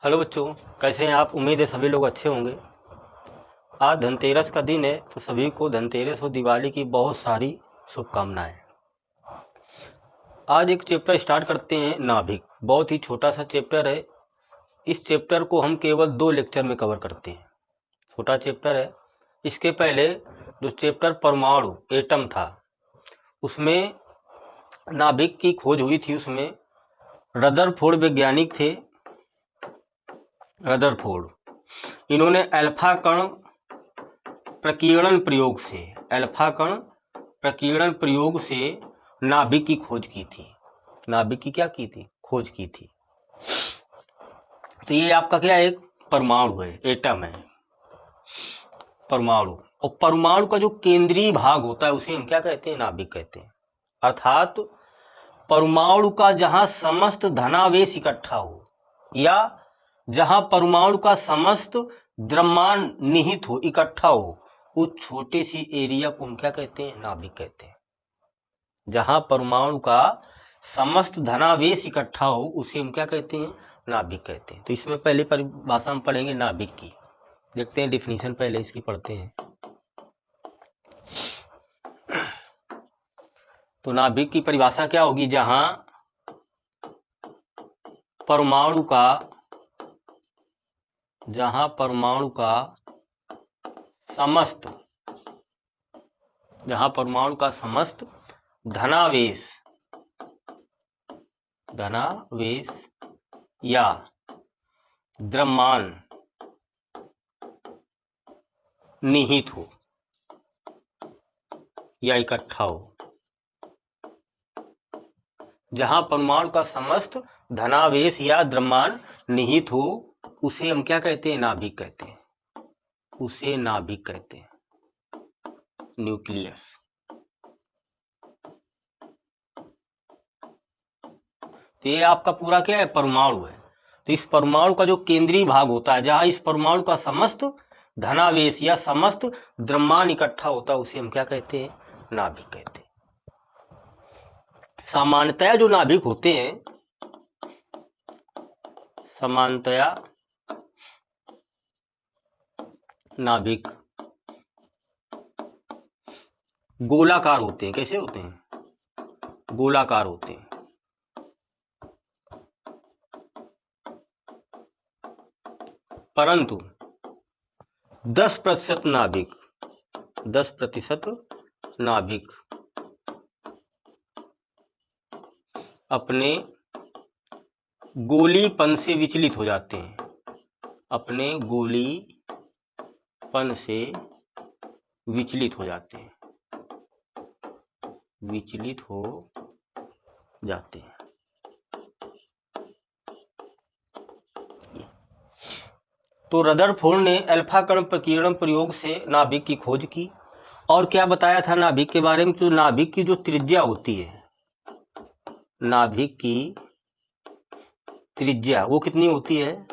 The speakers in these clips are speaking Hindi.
हेलो बच्चों, कैसे हैं आप। उम्मीद है सभी लोग अच्छे होंगे। आज धनतेरस का दिन है तो सभी को धनतेरस और दिवाली की बहुत सारी शुभकामनाएं। आज एक चैप्टर स्टार्ट करते हैं, नाभिक। बहुत ही छोटा सा चैप्टर है। इस चैप्टर को हम केवल 2 लेक्चर में कवर करते हैं। छोटा चैप्टर है। इसके पहले जो चैप्टर परमाणु एटम था उसमें नाभिक की खोज हुई थी। उसमें रदरफोर्ड वैज्ञानिक थे, रदरफोर्ड। इन्होंने अल्फा कण प्रकीर्णन प्रयोग से नाभिक की खोज की थी। नाभिक की क्या की थी? खोज की थी। तो ये आपका क्या एक परमाणु है, एटम है, परमाणु। और परमाणु का जो केंद्रीय भाग होता है उसे हम क्या कहते हैं? नाभिक कहते हैं। अर्थात परमाणु का जहां समस्त धनावेश इकट्ठा हो या जहां परमाणु का समस्त द्रव्यमान निहित हो, इकट्ठा हो, उस छोटे सी एरिया को हम क्या कहते हैं? नाभिक कहते हैं। जहां परमाणु का समस्त धनावेश इकट्ठा हो उसे हम क्या कहते हैं? नाभिक कहते हैं। तो इसमें पहले परिभाषा हम पढ़ेंगे नाभिक की। देखते हैं डिफिनीशन पहले इसकी पढ़ते हैं। तो नाभिक की परिभाषा क्या होगी? जहां परमाणु का समस्त धनावेश या द्रव्यमान निहित हो या इकट्ठा हो। जहां परमाणु का समस्त धनावेश या द्रव्यमान निहित हो उसे हम क्या कहते हैं? नाभिक कहते हैं। उसे नाभिक कहते हैं, न्यूक्लियस। तो ये आपका पूरा क्या है? परमाणु है। तो इस परमाणु का जो केंद्रीय भाग होता है, जहां इस परमाणु का समस्त धनावेश या समस्त द्रव्यमान इकट्ठा होता है उसे हम क्या कहते हैं? नाभिक कहते हैं। सामान्यतया जो नाभिक होते हैं, सामान्यतया नाभिक गोलाकार होते हैं। कैसे होते हैं? गोलाकार होते हैं। परंतु 10% नाभिक अपने गोलीपन से विचलित हो जाते हैं। अपने गोलीपन से विचलित हो जाते हैं। तो रदरफोर्ड ने अल्फा कण प्रकीर्णन प्रयोग से नाभिक की खोज की। और क्या बताया था नाभिक के बारे में? तो नाभिक की जो त्रिज्या होती है, नाभिक की त्रिज्या वो कितनी होती है?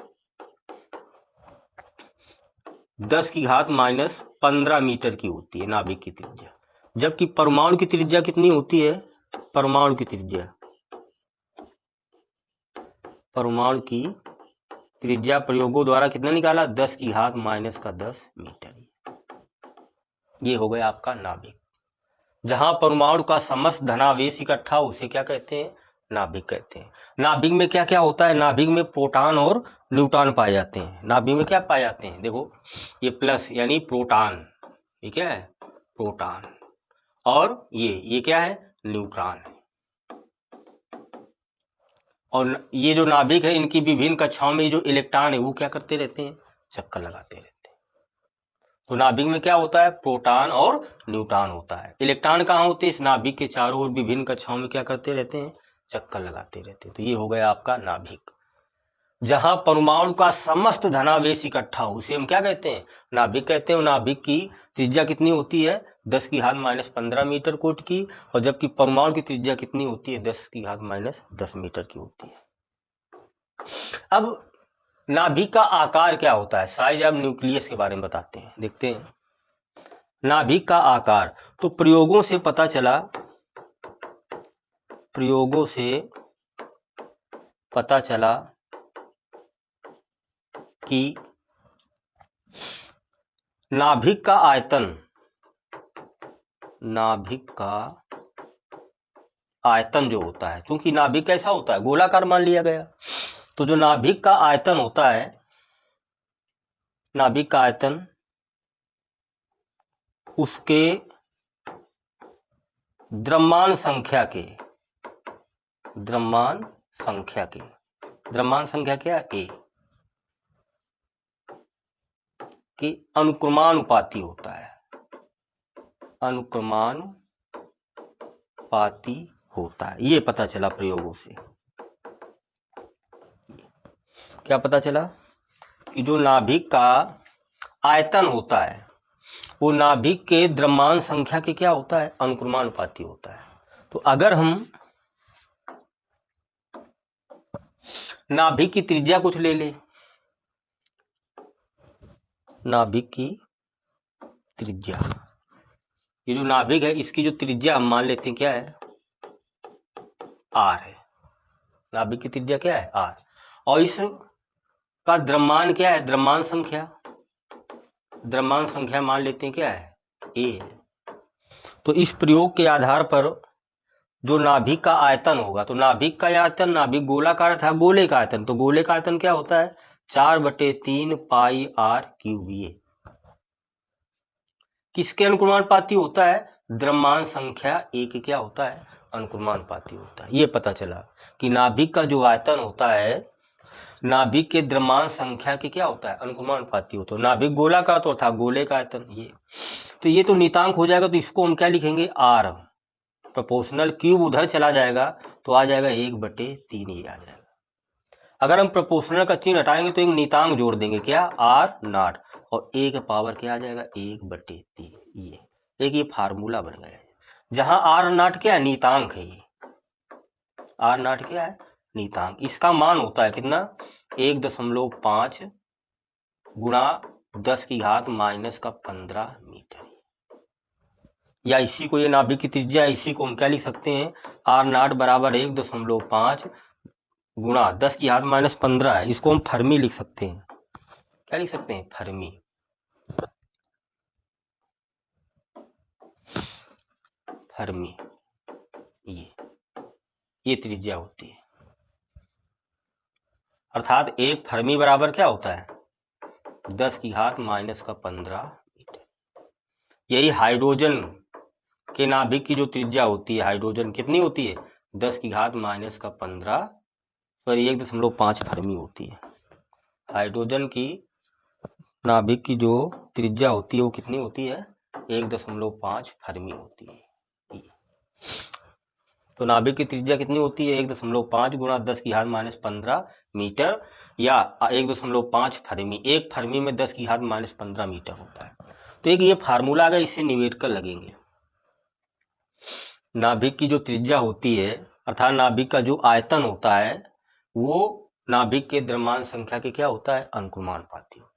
10⁻⁻15 मीटर की होती है नाभिक की त्रिज्या। जबकि परमाणु की त्रिज्या कितनी होती है? परमाणु की त्रिज्या प्रयोगों द्वारा कितना निकाला? 10⁻⁻10 मीटर। ये हो गया आपका नाभिक। जहां परमाणु का समस्त धनावेश इकट्ठा उसे क्या कहते हैं? नाभिक कहते हैं। नाभिक में क्या क्या होता है? नाभिक में प्रोटॉन और न्यूट्रॉन पाए जाते हैं। नाभिक में क्या पाए जाते हैं? देखो, ये प्लस यानी प्रोटॉन, ये क्या है? प्रोटॉन। और ये क्या है? न्यूट्रॉन। और ये जो नाभिक है इनकी विभिन्न कक्षाओं में जो इलेक्ट्रॉन है वो क्या करते रहते हैं? चक्कर लगाते रहते हैं। तो नाभिक में क्या होता है? प्रोटॉन और न्यूट्रॉन होता है। इलेक्ट्रॉन कहाँ होते हैं? इस नाभिक के चारों ओर विभिन्न कक्षाओं में क्या करते रहते हैं? चक्कर लगाते रहते हैं। तो ये हो गया आपका नाभिक। जहां परमाणु का समस्त धनावेश इकट्ठा हो उसे हम क्या कहते हैं? नाभिक कहते हैं। नाभिक की त्रिज्या कितनी होती है? 10⁻⁻15 मीटर कोट की। और जबकि परमाणु की त्रिज्या कितनी होती है? 10⁻⁻10 मीटर की होती है। अब नाभिक का आकार क्या होता है? साइज ऑफ न्यूक्लियस के बारे में बताते हैं, देखते हैं। नाभिक का आकार तो प्रयोगों से पता चला कि नाभिक का आयतन जो होता है, क्योंकि नाभिक कैसा होता है, गोलाकार मान लिया गया, तो जो नाभिक का आयतन होता है, नाभिक का आयतन उसके द्रव्यमान संख्या क्या ए कि अनुक्रमानुपाती होता है। ये पता चला प्रयोगों से। क्या पता चला कि जो नाभिक का आयतन होता है वो नाभिक के द्रव्यमान संख्या के क्या होता है, अनुक्रमानुपाती होता है। तो अगर हम नाभिक की त्रिज्या कुछ ले ले, नाभिक की त्रिज्या, ये जो नाभिक है इसकी जो त्रिज्या हम मान लेते हैं क्या है, आर है। नाभिक की त्रिज्या क्या है, आर, और इसका द्रव्यमान क्या है, द्रव्यमान संख्या मान लेते हैं क्या है, ए। तो इस प्रयोग के आधार पर जो नाभिक का आयतन होगा, तो नाभिक का आयतन, नाभिक गोलाकार था, गोले का आयतन, तो गोले का आयतन क्या होता है, 4/3 पाई आर क्यूब। ये किसके अनुक्रमानुपाती होता है, द्रव्यमान संख्या ए के क्या होता है, अनुक्रमानुपाती होता है। ये पता चला कि नाभिक का जो आयतन होता है नाभिक के द्रव्यमान संख्या के क्या होता है, अनुक्रमानुपाती होता है। नाभिक गोलाकार तो था, गोले का आयतन ये, तो ये तो नितांक हो जाएगा, तो इसको हम क्या लिखेंगे, आर प्रोपोर्शनल, क्यूब उधर चला जाएगा तो आ जाएगा 1/3 ये आ जाएगा। अगर हम प्रोपोर्शनल का चिन्ह हटाएंगे तो एक नितांक जोड़ देंगे, क्या, आर नॉट, और ए का पावर क्या आ जाएगा, 1/3। ये फार्मूला बन गया, जहां आर नॉट क्या है, नितांक है। ये आर नॉट क्या है, नितांक। इसका मान होता है कितना, 1.5 गुणा 10⁻⁻15 मीटर। या इसी को, ये नाभिक की त्रिज्या, इसी को हम क्या लिख सकते हैं, आर नॉट बराबर 1.5 गुणा 10⁻15 है। इसको हम फर्मी लिख सकते हैं। क्या लिख सकते हैं, फर्मी। ये त्रिज्या होती है, अर्थात एक फर्मी बराबर क्या होता है, 10⁻⁻15 मीटर। यही हाइड्रोजन के नाभिक की जो त्रिज्या होती है, हाइड्रोजन कितनी होती है, 10⁻⁻15 सॉरी 1.5 फर्मी होती है। हाइड्रोजन की नाभिक की जो त्रिज्या होती है वो कितनी होती है, 1.5 फर्मी होती है। तो नाभिक की त्रिज्या कितनी होती है, 1.5 गुणा 10⁻⁻15 मीटर, या 1.5 फर्मी। एक फर्मी में 10⁻⁻15 मीटर होता है। तो एक ये फार्मूला अगर इससे निवेद कर लगेंगे, नाभिक की जो त्रिज्या होती है अर्थात नाभिक का जो आयतन होता है वो नाभिक के द्रव्यमान संख्या के क्या होता है, अनुक्रमानुपाती होता है।